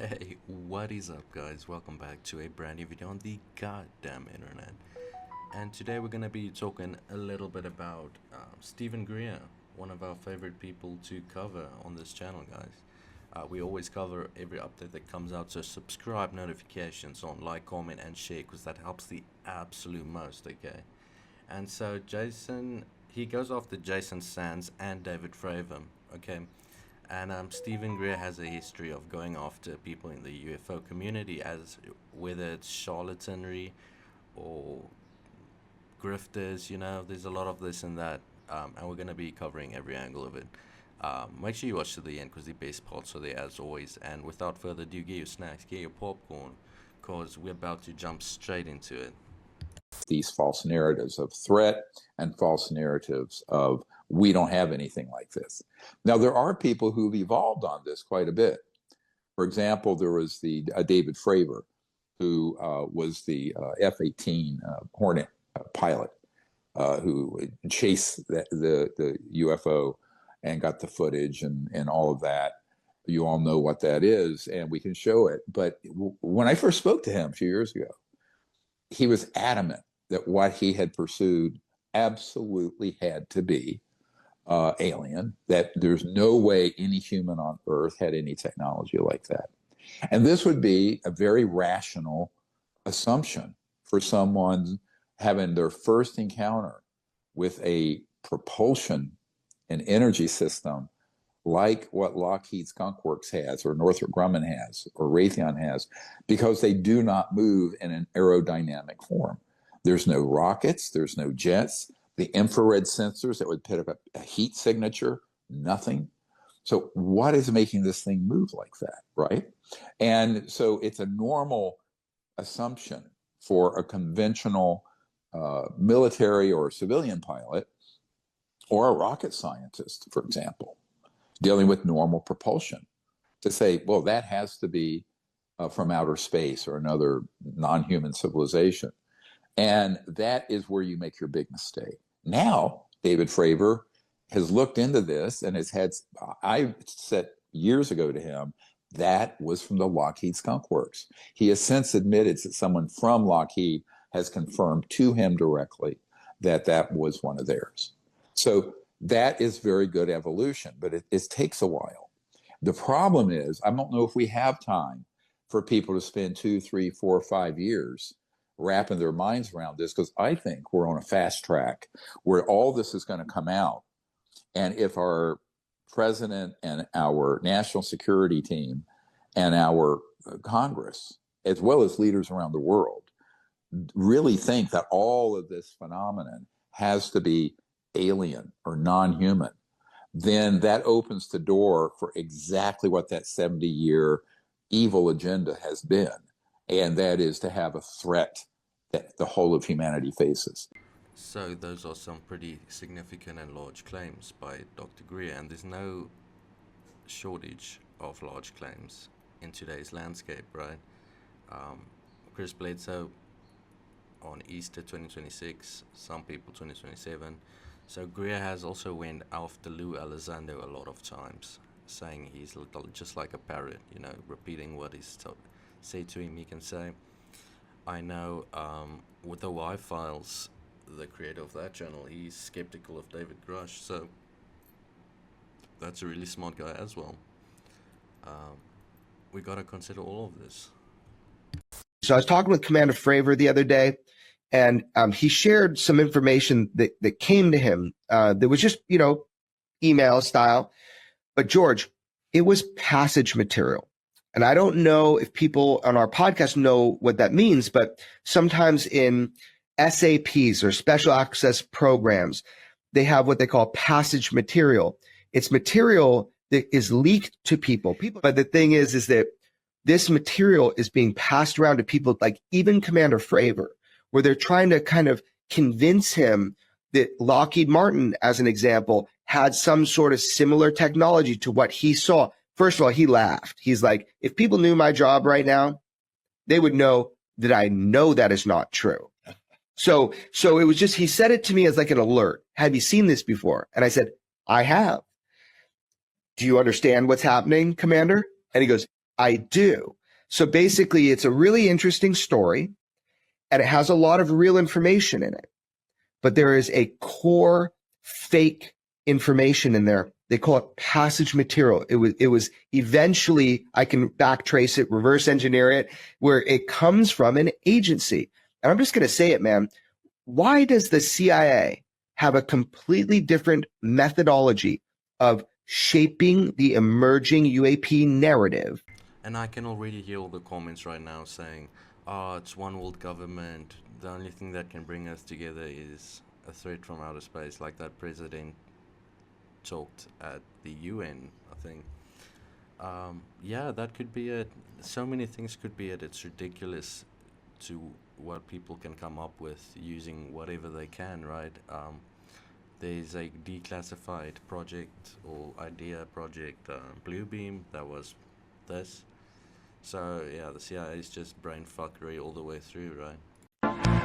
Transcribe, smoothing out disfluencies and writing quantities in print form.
Hey, what is up, guys? Welcome back to a brand new video on the goddamn internet. And today we're gonna be talking a little bit about Stephen Greer, one of our favorite people to cover on this channel, guys. We always cover every update that comes out, so subscribe, notifications on, like, comment, and share, because that helps the absolute most, okay? And so Jason, he goes after Jason Sands and David Fravor, okay? And Stephen Greer has a history of going after people in the UFO community, as whether it's charlatanry or grifters. There's a lot of this and that, and we're going to be covering every angle of it. Make sure you watch to the end, because the best parts are there as always. And without further ado, get your snacks, get your popcorn, because we're about to jump straight into it. These false narratives of threat and false narratives of we don't have anything like this. Now, there are people who've evolved on this quite a bit. For example, there was the David Fravor, who was the F-18 Hornet pilot who chased the UFO and got the footage and all of that. You all know what that is, and we can show it. But when I first spoke to him a few years ago, he was adamant that what he had pursued absolutely had to be alien, that there's no way any human on Earth had any technology like that. And this would be a very rational assumption for someone having their first encounter with a propulsion and energy system like what Lockheed Skunk Works has, or Northrop Grumman has, or Raytheon has, because they do not move in an aerodynamic form. There's no rockets, there's no jets, the infrared sensors that would pick up a heat signature, nothing. So what is making this thing move like that, right? And so it's a normal assumption for a conventional military or civilian pilot, or a rocket scientist, for example, dealing with normal propulsion, to say, well, that has to be from outer space or another non-human civilization. And that is where you make your big mistake. Now, David Fravor has looked into this and has had, I said years ago to him, that was from the Lockheed Skunk Works. He has since admitted that someone from Lockheed has confirmed to him directly that that was one of theirs. So that is very good evolution, but it takes a while. The problem is, I don't know if we have time for people to spend 2, 3, 4, 5 years wrapping their minds around this, because I think we're on a fast track where all this is going to come out. And if our president and our national security team and our Congress, as well as leaders around the world, really think that all of this phenomenon has to be alien or non-human, then that opens the door for exactly what that 70-year evil agenda has been. And that is to have a threat that the whole of humanity faces. So those are some pretty significant and large claims by Dr. Greer, and there's no shortage of large claims in today's landscape, right? Chris Bledsoe on Easter 2026, some people 2027. So Greer has also went after Lou Elizondo a lot of times, saying he's just like a parrot, repeating what he's said to him, he can say. I know with the Y-Files, the creator of that channel, he's skeptical of David Grush, so that's a really smart guy as well. We got to consider all of this. So I was talking with Commander Fravor the other day, and he shared some information that came to him that was just, email style. But George, it was passage material. And I don't know if people on our podcast know what that means, but sometimes in SAPs or special access programs, they have what they call passage material. It's material that is leaked to people. But the thing is that this material is being passed around to people like even Commander Fravor, where they're trying to kind of convince him that Lockheed Martin, as an example, had some sort of similar technology to what he saw. First of all, he laughed. He's like, if people knew my job right now, they would know that I know that is not true. So it was just, he said it to me as like an alert. Have you seen this before? And I said, I have. Do you understand what's happening, Commander? And he goes, I do. So basically, it's a really interesting story, and it has a lot of real information in it. But there is a core fake information in there. They call it passage material. It was eventually, I can backtrace it, reverse engineer it, where it comes from an agency. And I'm just going to say it, man. Why does the CIA have a completely different methodology of shaping the emerging UAP narrative? And I can already hear all the comments right now saying, "Oh, it's one world government. The only thing that can bring us together is a threat from outer space," like that president talked at the UN, I think. Yeah, that could be it. So many things could be it. It's ridiculous to what people can come up with using whatever they can, right? There's a declassified project or idea project, Bluebeam, that was this. So yeah, the CIA is just brain fuckery all the way through, right?